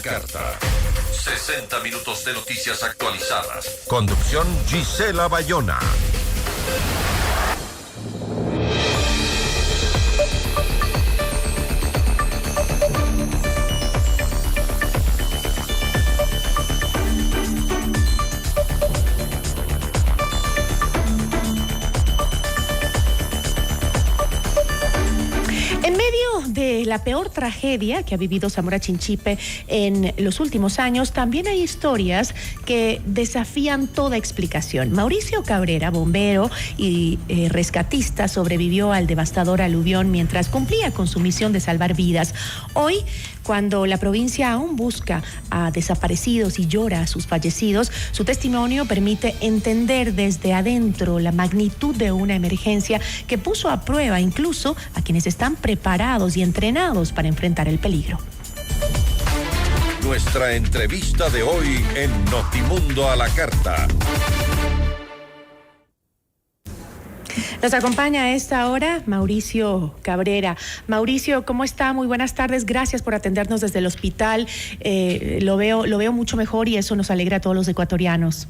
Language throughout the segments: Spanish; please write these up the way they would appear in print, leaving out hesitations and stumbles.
carta. 60 minutos de noticias actualizadas. Conducción Gisela Bayona. De la peor tragedia que ha vivido Zamora Chinchipe en los últimos años, también hay historias que desafían toda explicación. Mauricio Cabrera, bombero y rescatista, sobrevivió al devastador aluvión mientras cumplía con su misión de salvar vidas. Hoy, cuando la provincia aún busca a desaparecidos y llora a sus fallecidos, su testimonio permite entender desde adentro la magnitud de una emergencia que puso a prueba incluso a quienes están preparados y entrenados para enfrentar el peligro. Nuestra entrevista de hoy en Notimundo a la Carta. Nos acompaña a esta hora Mauricio Cabrera. Mauricio, ¿cómo está? Muy buenas tardes. Gracias por atendernos desde el hospital. Lo veo mucho mejor y eso nos alegra a todos los ecuatorianos.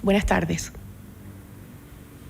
Buenas tardes.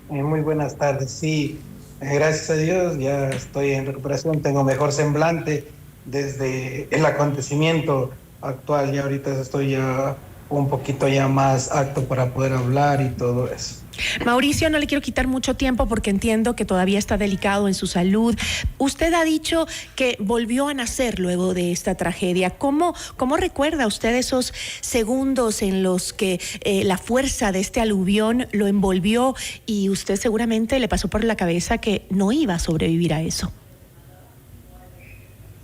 Muy buenas tardes. Sí, gracias a Dios ya estoy en recuperación. Tengo mejor semblante desde el acontecimiento actual. Ya ahorita estoy ya un poquito ya más apto para poder hablar y todo eso. Mauricio, no le quiero quitar mucho tiempo porque entiendo que todavía está delicado en su salud. Usted ha dicho que volvió a nacer luego de esta tragedia. ¿Cómo recuerda usted esos segundos en los que la fuerza de este aluvión lo envolvió y usted seguramente le pasó por la cabeza que no iba a sobrevivir a eso?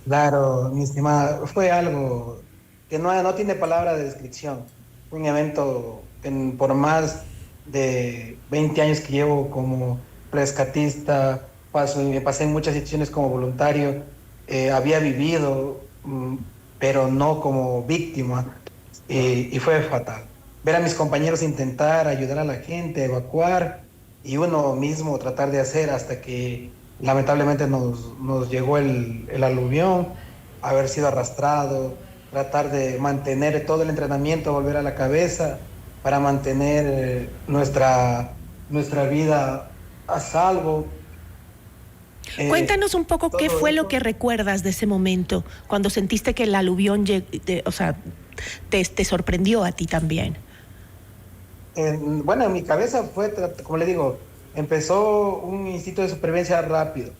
Claro, mi estimada, fue algo que no tiene palabra de descripción. Un evento que por más de 20 años que llevo como rescatista, pasé en muchas situaciones como voluntario, había vivido, pero no como víctima, y fue fatal. Ver a mis compañeros intentar ayudar a la gente, evacuar, y uno mismo tratar de hacer hasta que lamentablemente nos llegó el aluvión, haber sido arrastrado, tratar de mantener todo el entrenamiento, volver a la cabeza, para mantener nuestra vida a salvo. Cuéntanos un poco qué fue lo que recuerdas de ese momento, cuando sentiste que el aluvión te sorprendió a ti también. Bueno, en mi cabeza fue, como le digo, empezó un instinto de supervivencia rápido.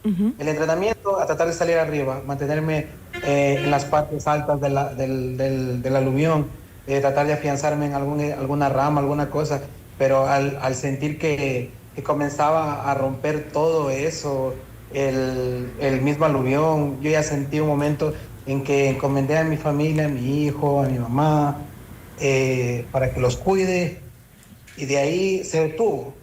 Uh-huh. El entrenamiento a tratar de salir arriba, mantenerme en las partes altas del aluvión, tratar de afianzarme en alguna rama, alguna cosa, pero al sentir que comenzaba a romper todo eso, el mismo aluvión, yo ya sentí un momento en que encomendé a mi familia, a mi hijo, a mi mamá, para que los cuide, y de ahí se detuvo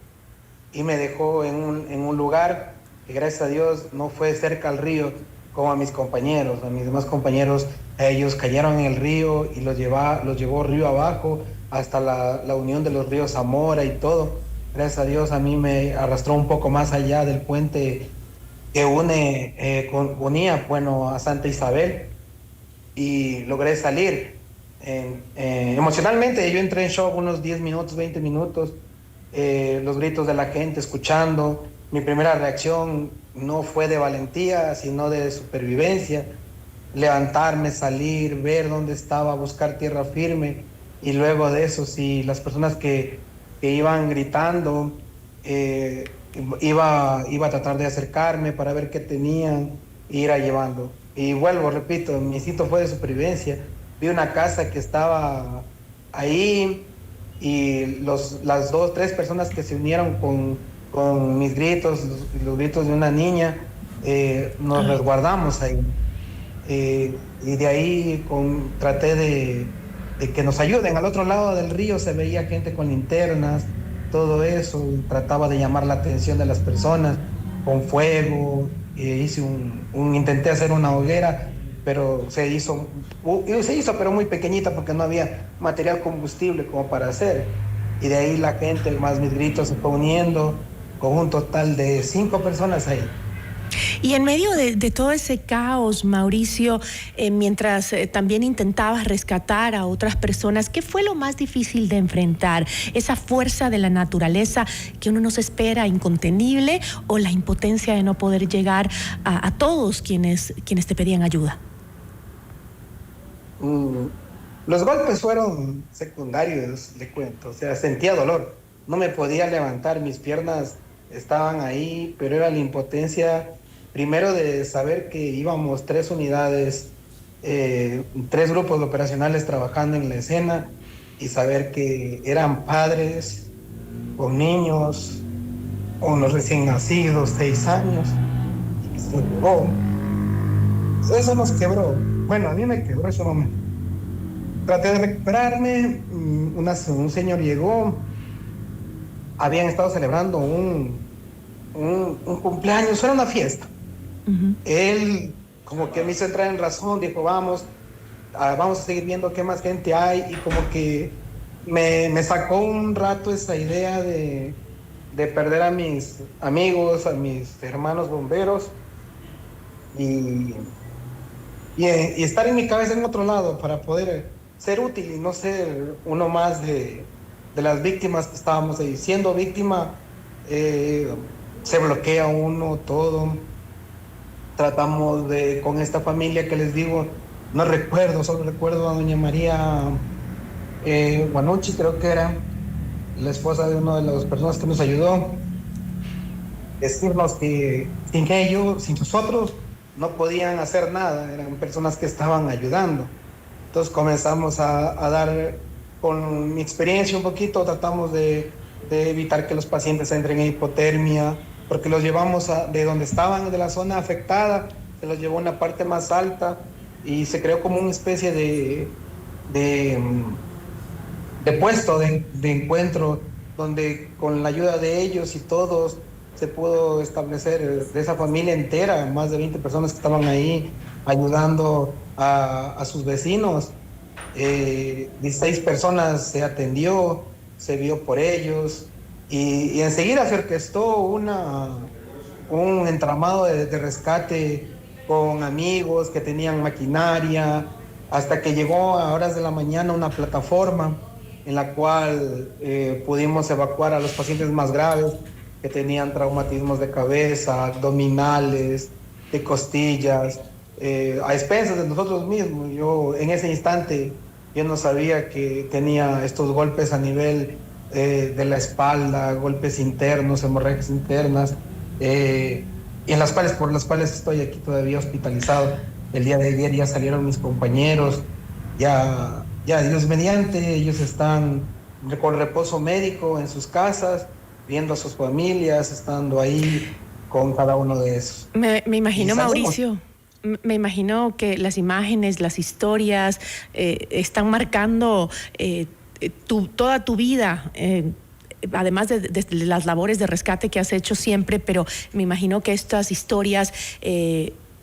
y me dejó en un lugar que gracias a Dios no fue cerca al río como a mis compañeros, a mis demás compañeros. Ellos cayeron en el río y los llevó río abajo hasta la unión de los ríos Zamora y todo. Gracias a Dios a mí me arrastró un poco más allá del puente que unía a Santa Isabel, y logré salir. Emocionalmente yo entré en shock unos 10 minutos, 20 minutos, los gritos de la gente, escuchando. Mi primera reacción no fue de valentía, sino de supervivencia. Levantarme, salir, ver dónde estaba, buscar tierra firme, y luego de eso, si las personas que iban gritando, iba a tratar de acercarme para ver qué tenían e ir a llevando. Y repito, mi instinto fue de supervivencia. Vi una casa que estaba ahí y las 2, 3 personas que se unieron con mis gritos, los gritos de una niña, nos resguardamos ahí. Y de ahí traté de que nos ayuden. Al otro lado del río se veía gente con linternas, todo eso, y trataba de llamar la atención de las personas con fuego. Intenté hacer una hoguera, pero se hizo pero muy pequeñita porque no había material combustible como para hacer. Y de ahí la gente, más mis gritos, se fue uniendo, con un total de 5 personas ahí. Y en medio de todo ese caos, Mauricio, mientras también intentabas rescatar a otras personas, ¿qué fue lo más difícil de enfrentar? ¿Esa fuerza de la naturaleza que uno no se espera, incontenible, o la impotencia de no poder llegar a todos quienes te pedían ayuda? Los golpes fueron secundarios, le cuento. O sea, sentía dolor. No me podía levantar, mis piernas estaban ahí, pero era la impotencia, primero de saber que íbamos 3 unidades, 3 grupos operacionales trabajando en la escena, y saber que eran padres con niños, con los recién nacidos, 6 años, y que se llevó. Eso nos quebró. Bueno, a mí me quebró ese momento. Traté de recuperarme, un señor llegó, habían estado celebrando un cumpleaños, era una fiesta. Él como que me hizo entrar en razón, dijo, vamos a seguir viendo qué más gente hay, y como que me sacó un rato esa idea de perder a mis amigos, a mis hermanos bomberos, y estar en mi cabeza en otro lado para poder ser útil y no ser uno más de las víctimas que estábamos ahí. Siendo víctima, se bloquea uno todo. Tratamos con esta familia que les digo, no recuerdo, solo recuerdo a doña María Guanucci, creo que era la esposa de una de las personas que nos ayudó, decirnos que sin ellos, sin nosotros, no podían hacer nada, eran personas que estaban ayudando. Entonces comenzamos a dar, con mi experiencia un poquito, tratamos de evitar que los pacientes entren en hipotermia, porque los llevamos de donde estaban, de la zona afectada, se los llevó a una parte más alta, y se creó como una especie de puesto de encuentro, donde con la ayuda de ellos y todos se pudo establecer, de esa familia entera, más de 20 personas que estaban ahí ayudando a sus vecinos. 16 personas se atendió, se vio por ellos, y enseguida se orquestó un entramado de rescate con amigos que tenían maquinaria, hasta que llegó a horas de la mañana una plataforma en la cual pudimos evacuar a los pacientes más graves, que tenían traumatismos de cabeza, abdominales, de costillas, a expensas de nosotros mismos. Yo en ese instante yo no sabía que tenía estos golpes a nivel de la espalda, golpes internos, hemorragias internas, y por las cuales estoy aquí todavía hospitalizado. El día de ayer ya salieron mis compañeros, ya Dios mediante, ellos están con reposo médico en sus casas, viendo a sus familias, estando ahí con cada uno de esos. Me imagino, Mauricio, me imagino que las imágenes, las historias están marcando toda tu vida, además de las labores de rescate que has hecho siempre, pero me imagino que estas historias...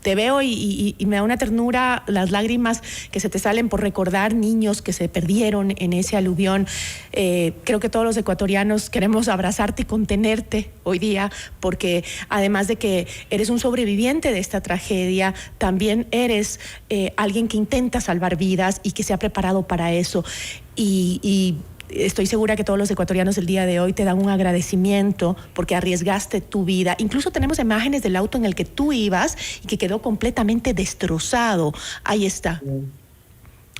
te veo y me da una ternura las lágrimas que se te salen por recordar niños que se perdieron en ese aluvión. Creo que todos los ecuatorianos queremos abrazarte y contenerte hoy día, porque además de que eres un sobreviviente de esta tragedia, también eres alguien que intenta salvar vidas y que se ha preparado para eso. Y estoy segura que todos los ecuatorianos el día de hoy te dan un agradecimiento porque arriesgaste tu vida. Incluso tenemos imágenes del auto en el que tú ibas y que quedó completamente destrozado. Ahí está.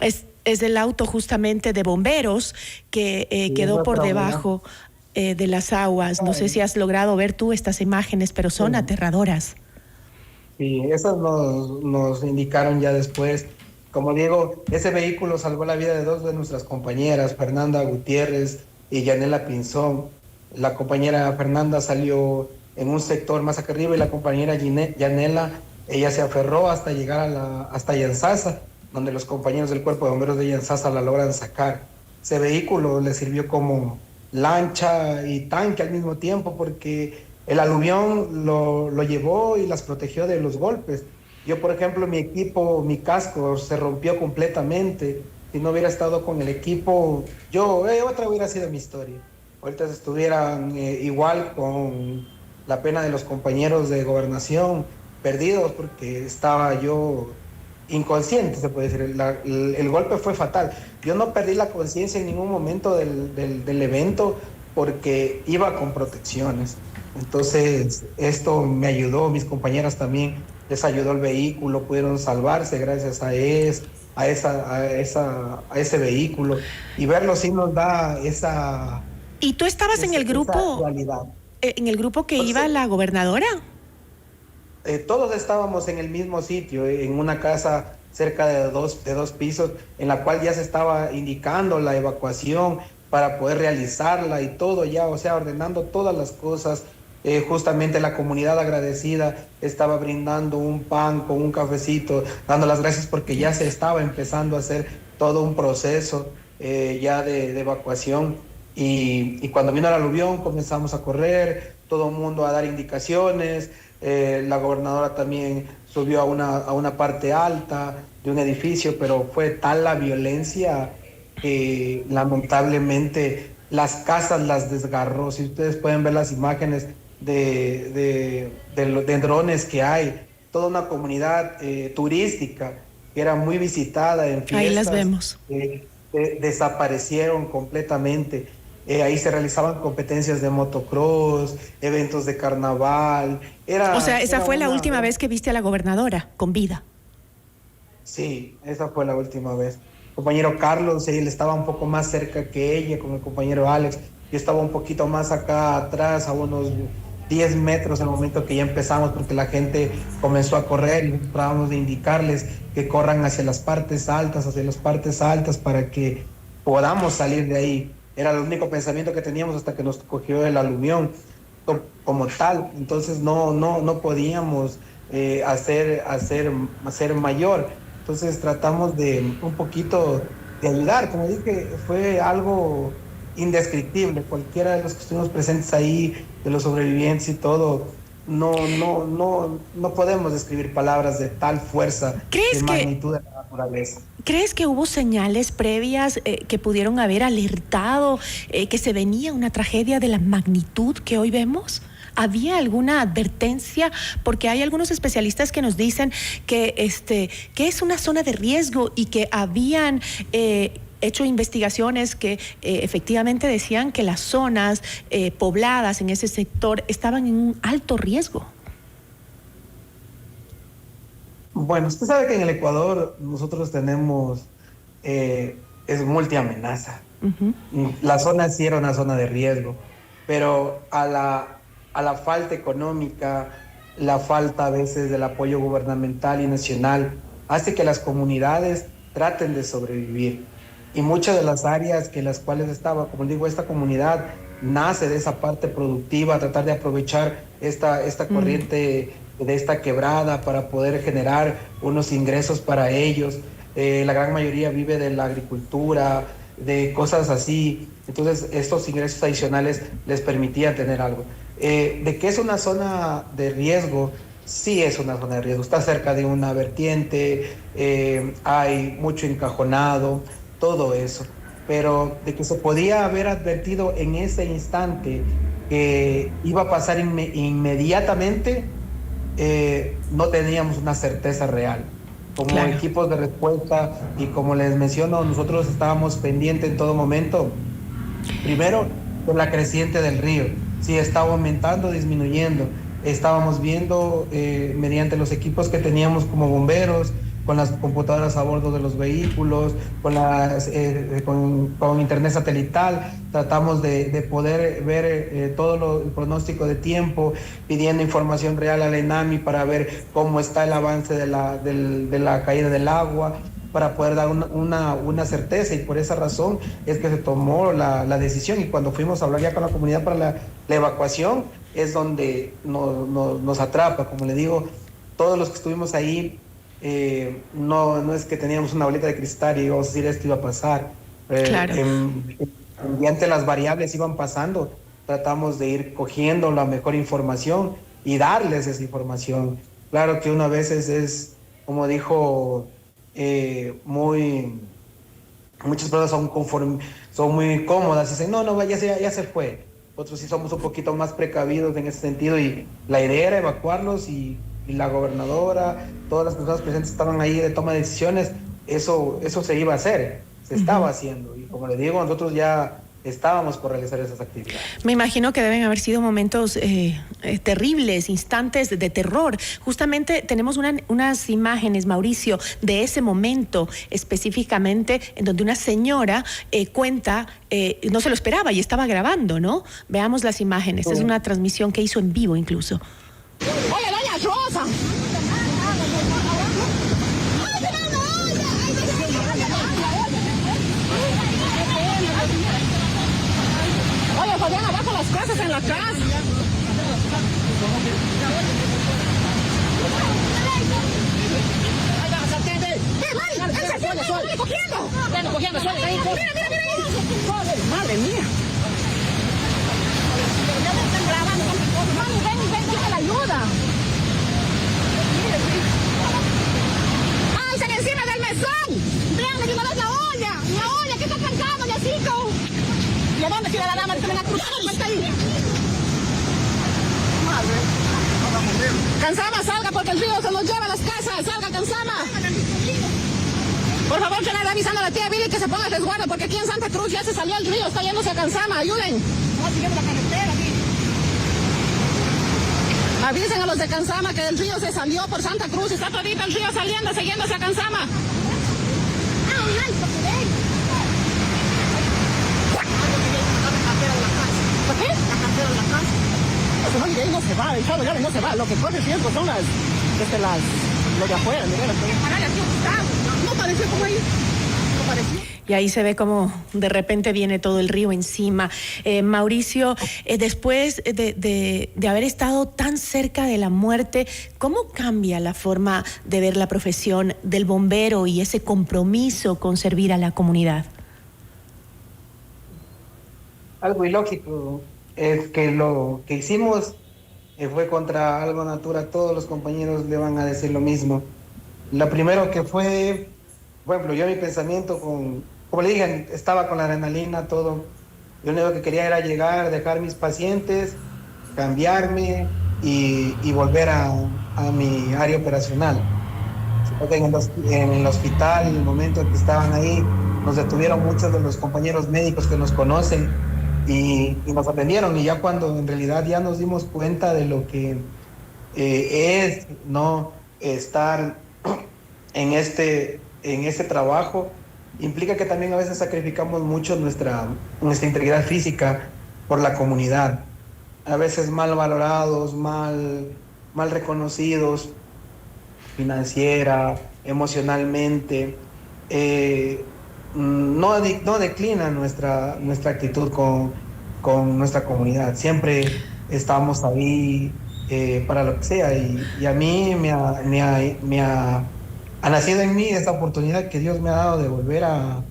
Es el auto justamente de bomberos que quedó por debajo de las aguas. No sé si has logrado ver tú estas imágenes, pero son aterradoras. Sí, esas nos indicaron ya después. Como digo, ese vehículo salvó la vida de 2 de nuestras compañeras, Fernanda Gutiérrez y Yanela Pinzón. La compañera Fernanda salió en un sector más acá arriba, y la compañera Yanela, ella se aferró hasta llegar hasta Yanzasa, donde los compañeros del Cuerpo de Bomberos de Yanzasa la logran sacar. Ese vehículo le sirvió como lancha y tanque al mismo tiempo, porque el aluvión lo llevó y las protegió de los golpes. Yo, por ejemplo, mi equipo, mi casco se rompió completamente. Si no hubiera estado con el equipo, otra hubiera sido mi historia. Ahorita estuvieran igual con la pena de los compañeros de Gobernación, perdidos porque estaba yo inconsciente, se puede decir. El golpe fue fatal. Yo no perdí la conciencia en ningún momento del evento porque iba con protecciones. Entonces, esto me ayudó, mis compañeras también les ayudó el vehículo, pudieron salvarse gracias a ese vehículo. Y verlo sí nos da esa... ¿Y tú estabas en el grupo, que iba la gobernadora? Todos estábamos en el mismo sitio, en una casa cerca de dos pisos, en la cual ya se estaba indicando la evacuación para poder realizarla y todo ya, o sea, ordenando todas las cosas. Justamente la comunidad agradecida estaba brindando un pan con un cafecito, dando las gracias porque ya se estaba empezando a hacer todo un proceso ya de evacuación. Y cuando vino el aluvión comenzamos a correr, todo el mundo a dar indicaciones. La gobernadora también subió a una parte alta de un edificio, pero fue tal la violencia que lamentablemente las casas las desgarró. Si ustedes pueden ver las imágenes de drones que hay, toda una comunidad turística que era muy visitada en fiestas. Ahí las vemos. Desaparecieron completamente. Ahí se realizaban competencias de motocross, eventos de carnaval. O sea, esa fue la última vez que viste a la gobernadora con vida. Sí, esa fue la última vez. El compañero Carlos, él estaba un poco más cerca que ella, con el compañero Alex. Yo estaba un poquito más acá atrás, a unos 10 metros en el momento que ya empezamos, porque la gente comenzó a correr y tratábamos de indicarles que corran hacia las partes altas para que podamos salir de ahí. Era el único pensamiento que teníamos hasta que nos cogió el aluvión como tal. Entonces no podíamos hacer mayor. Entonces tratamos de un poquito de ayudar. Como dije, fue algo indescriptible. Cualquiera de los que estuvimos presentes ahí, de los sobrevivientes y todo, no podemos describir palabras de tal fuerza, de magnitud de la naturaleza. ¿Crees que hubo señales previas que pudieron haber alertado que se venía una tragedia de la magnitud que hoy vemos? ¿Había alguna advertencia? Porque hay algunos especialistas que nos dicen que es una zona de riesgo y que habían hecho investigaciones que efectivamente decían que las zonas pobladas en ese sector estaban en un alto riesgo. Bueno, usted sabe que en el Ecuador nosotros tenemos, es multiamenaza. Uh-huh. La zona sí era una zona de riesgo, pero a la falta económica, la falta a veces del apoyo gubernamental y nacional, hace que las comunidades traten de sobrevivir. Y muchas de las áreas que las cuales estaba, como digo, esta comunidad nace de esa parte productiva, tratar de aprovechar esta corriente de esta quebrada para poder generar unos ingresos para ellos. La gran mayoría vive de la agricultura, de cosas así. Entonces estos ingresos adicionales les permitían tener algo. De que es una zona de riesgo, sí es una zona de riesgo. Está cerca de una vertiente, hay mucho encajonado, todo eso. Pero de que se podía haber advertido en ese instante que iba a pasar inmediatamente, no teníamos una certeza real. Como equipos de respuesta, y como les menciono, nosotros estábamos pendientes en todo momento, primero por la creciente del río, si estaba aumentando o disminuyendo. Estábamos viendo mediante los equipos que teníamos como bomberos, con las computadoras a bordo de los vehículos, con internet satelital, tratamos de poder ver todo el pronóstico de tiempo, pidiendo información real a la ENAMI para ver cómo está el avance de la caída del agua, para poder dar una certeza, y por esa razón es que se tomó la decisión. Y cuando fuimos a hablar ya con la comunidad para la evacuación, es donde nos atrapa. Como le digo, todos los que estuvimos ahí, no es que teníamos una bolita de cristal y íbamos a decir esto iba a pasar. Claro. Mediante las variables iban pasando, tratamos de ir cogiendo la mejor información y darles esa información. Claro que uno a veces es, como dijo, muchas personas son muy cómodas y dicen, no, ya se fue. Otros sí somos un poquito más precavidos en ese sentido, y la idea era evacuarlos y y la gobernadora, todas las personas presentes estaban ahí de toma de decisiones, eso se iba a hacer, se estaba haciendo. Y como le digo, nosotros ya estábamos por realizar esas actividades. Me imagino que deben haber sido momentos terribles, instantes de terror. Justamente tenemos unas imágenes, Mauricio, de ese momento específicamente en donde una señora cuenta, no se lo esperaba y estaba grabando, ¿no? Veamos las imágenes. Sí. Es una transmisión que hizo en vivo incluso. Oye, doña Rosa. Oye, podían abajo las cosas en la casa. Madre mía. Ven, la ayuda. ¡Ay, se me encima del mesón! Vean, le llevamos la olla que está cansada, doña Cico. ¿Y a dónde tira la dama? Que me la cruzaron, está ahí. Cansama, salga porque el río se nos lleva a las casas. Salga, Cansama. Por favor, que le vaya avisando a la tía Billy que se ponga a resguardo porque aquí en Santa Cruz ya se salió el río, está yéndose a Cansama. Ayuden. Estamos siguiendo la carretera aquí. Avisen a los de Cansama que el río se salió por Santa Cruz. Está todito el río saliendo, yéndose a Cansama. ¿Por qué? La cartera de la casa. Eso no, y de ahí no se va, el chavo ya no se va. Lo que corre riesgo son los de afuera, mira. No pareció como ahí. No pareció. Y ahí se ve como de repente viene todo el río encima. Mauricio, después de haber estado tan cerca de la muerte, ¿cómo cambia la forma de ver la profesión del bombero y ese compromiso con servir a la comunidad? Algo ilógico es que lo que hicimos fue contra algo natural. Todos los compañeros le van a decir lo mismo. Lo primero que fue, por ejemplo, yo mi pensamiento como le dije, estaba con la adrenalina, todo. Yo lo único que quería era llegar, dejar mis pacientes, cambiarme y volver a mi área operacional. En el hospital, en el momento en que estaban ahí, nos detuvieron muchos de los compañeros médicos que nos conocen y nos atendieron. Y ya cuando en realidad ya nos dimos cuenta de lo que es no estar en este trabajo, implica que también a veces sacrificamos mucho nuestra integridad física por la comunidad. A veces mal valorados, mal reconocidos, financiera, emocionalmente. No declina nuestra actitud con nuestra comunidad. Siempre estamos ahí para lo que sea. Y a mí me ha nacido en mí esta oportunidad que Dios me ha dado de volver a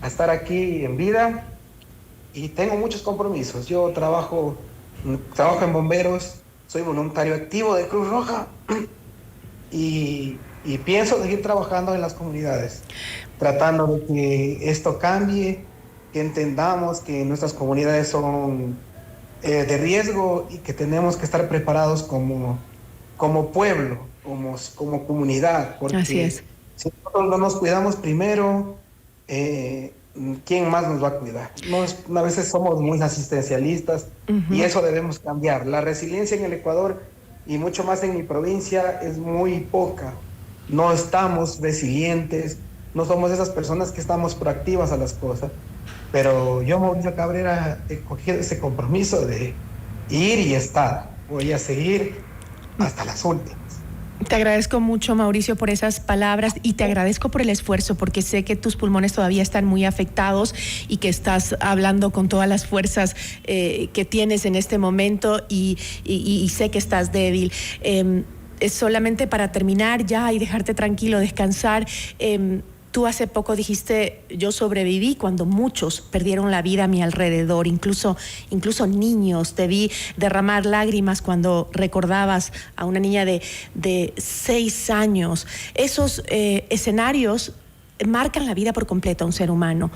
estar aquí en vida, y tengo muchos compromisos. Yo trabajo en bomberos, soy voluntario activo de Cruz Roja y pienso seguir trabajando en las comunidades, tratando de que esto cambie, que entendamos que nuestras comunidades son de riesgo y que tenemos que estar preparados como pueblo, como comunidad, porque así es. Si nosotros no nos cuidamos primero, ¿quién más nos va a cuidar? A veces somos muy asistencialistas y eso debemos cambiar. La resiliencia en el Ecuador y mucho más en mi provincia es muy poca. No estamos resilientes, no somos esas personas que estamos proactivas a las cosas. Pero yo, Mauricio Cabrera, he cogido ese compromiso de ir y estar. Voy a seguir hasta las últimas. Te agradezco mucho, Mauricio, por esas palabras y te agradezco por el esfuerzo, porque sé que tus pulmones todavía están muy afectados y que estás hablando con todas las fuerzas que tienes en este momento y sé que estás débil. Es solamente para terminar ya y dejarte tranquilo, descansar. Tú hace poco dijiste, yo sobreviví cuando muchos perdieron la vida a mi alrededor, incluso niños. Te vi derramar lágrimas cuando recordabas a una niña de 6 años. Esos escenarios marcan la vida por completo a un ser humano.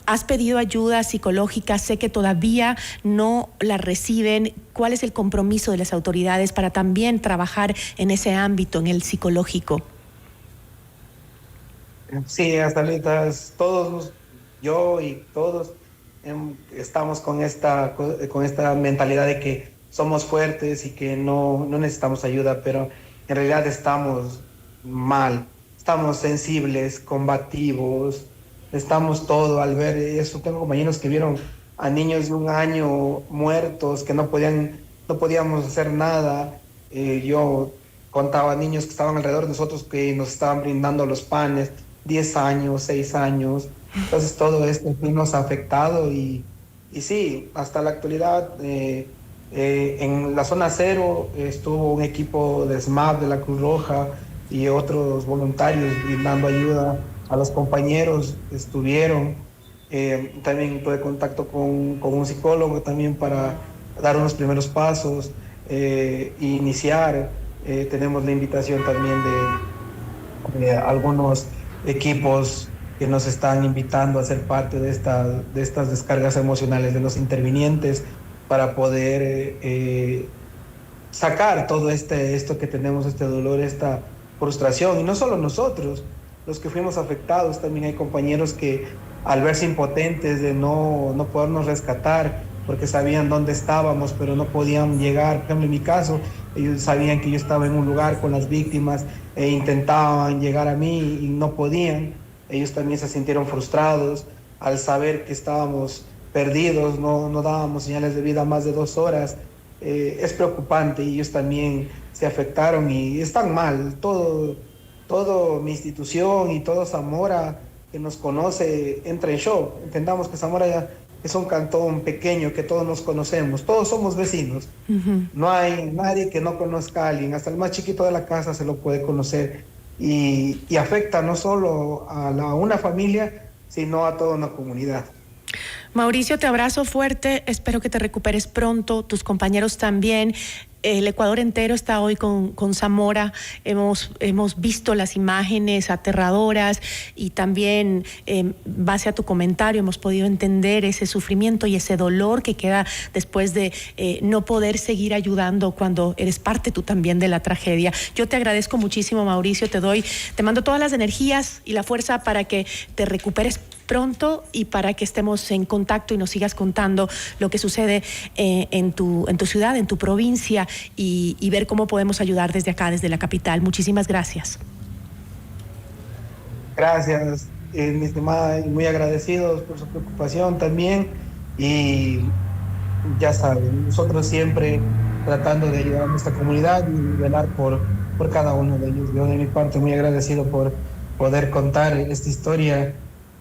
¿Has pedido ayuda psicológica? Sé que todavía no la reciben. ¿Cuál es el compromiso de las autoridades para también trabajar en ese ámbito, en el psicológico? Sí, hasta ahorita todos, yo y todos, estamos con esta mentalidad de que somos fuertes y que no necesitamos ayuda, pero en realidad estamos mal, estamos sensibles, combativos, estamos todo al ver eso. Tengo compañeros que vieron a niños de 1 año muertos, que no podíamos hacer nada. Yo contaba a niños que estaban alrededor de nosotros que nos estaban brindando los panes, 10 años, 6 años. Entonces todo esto sí nos ha afectado y sí, hasta la actualidad en la zona cero estuvo un equipo de SMAP de la Cruz Roja y otros voluntarios brindando ayuda a los compañeros que estuvieron. También tuve contacto con un psicólogo también para dar unos primeros pasos, iniciar. Tenemos la invitación también de algunos equipos que nos están invitando a ser parte de estas descargas emocionales de los intervinientes para poder sacar todo esto que tenemos, este dolor, esta frustración. Y no solo nosotros, los que fuimos afectados, también hay compañeros que al verse impotentes de no podernos rescatar, porque sabían dónde estábamos, pero no podían llegar. Por ejemplo, en mi caso, ellos sabían que yo estaba en un lugar con las víctimas e intentaban llegar a mí y no podían. Ellos también se sintieron frustrados al saber que estábamos perdidos, no dábamos señales de vida más de 2 horas. Es preocupante y ellos también se afectaron y están mal. Todo mi institución y todo Zamora que nos conoce entra en shock. Entendamos que Zamora ya es un cantón pequeño, que todos nos conocemos, todos somos vecinos. No hay nadie que no conozca a alguien, hasta el más chiquito de la casa se lo puede conocer y afecta no solo a una familia, sino a toda una comunidad. Mauricio, te abrazo fuerte, espero que te recuperes pronto, tus compañeros también. El Ecuador entero está hoy con Zamora. Hemos visto las imágenes aterradoras y también, base a tu comentario, hemos podido entender ese sufrimiento y ese dolor que queda después de no poder seguir ayudando cuando eres parte tú también de la tragedia. Yo te agradezco muchísimo, Mauricio, te mando todas las energías y la fuerza para que te recuperes pronto y para que estemos en contacto y nos sigas contando lo que sucede en tu ciudad, en tu provincia y ver cómo podemos ayudar desde acá, desde la capital. Muchísimas gracias. Gracias, mi estimada, y muy agradecidos por su preocupación también. Y ya saben, nosotros siempre tratando de ayudar a nuestra comunidad y velar por cada uno de ellos. Yo de mi parte muy agradecido por poder contar esta historia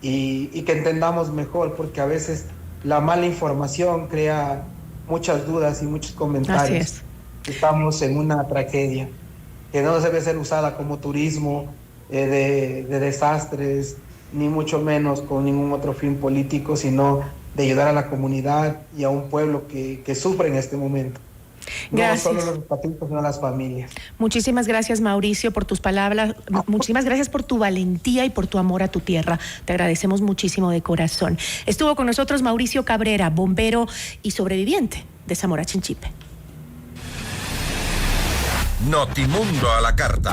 y que entendamos mejor, porque a veces la mala información crea muchas dudas y muchos comentarios. Así es. Estamos en una tragedia que no debe ser usada como turismo de desastres, ni mucho menos con ningún otro fin político, sino de ayudar a la comunidad y a un pueblo que sufre en este momento. Gracias. No solo los patritos, sino las familias. Muchísimas gracias, Mauricio, por tus palabras. Muchísimas gracias por tu valentía y por tu amor a tu tierra. Te agradecemos muchísimo de corazón. Estuvo con nosotros Mauricio Cabrera, bombero y sobreviviente de Zamora Chinchipe. Notimundo a la carta.